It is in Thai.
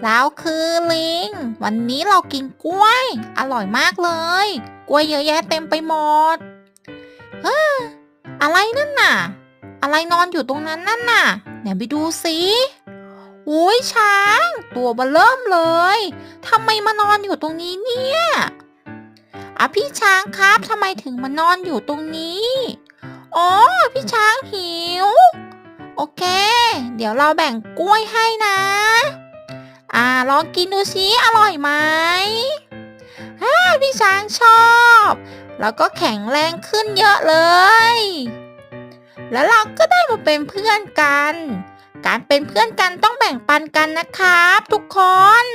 เราคือลิงวันนี้เรากินกล้วยอร่อยมากเลยกล้วยเยอะแยะเต็มไปหมดเฮ้ออะไรนั่นน่ะอะไรนอนอยู่ตรงนั้นนั่นน่ะเนี่ยไปดูสิอุ้ยช้างตัวเบ้อเริ่มเลยทำไมมานอนอยู่ตรงนี้เนี่ยพี่ช้างครับทำไมถึงมานอนอยู่ตรงนี้อ๋อพี่ช้างหิวโอเคเดี๋ยวเราแบ่งกล้วยให้นะ ลองกินดูสิอร่อยไหมพี่ช้างชอบ แล้วก็แข็งแรงขึ้นเยอะเลย แล้วเราก็ได้มาเป็นเพื่อนกัน การเป็นเพื่อนกันต้องแบ่งปันกันนะครับทุกคน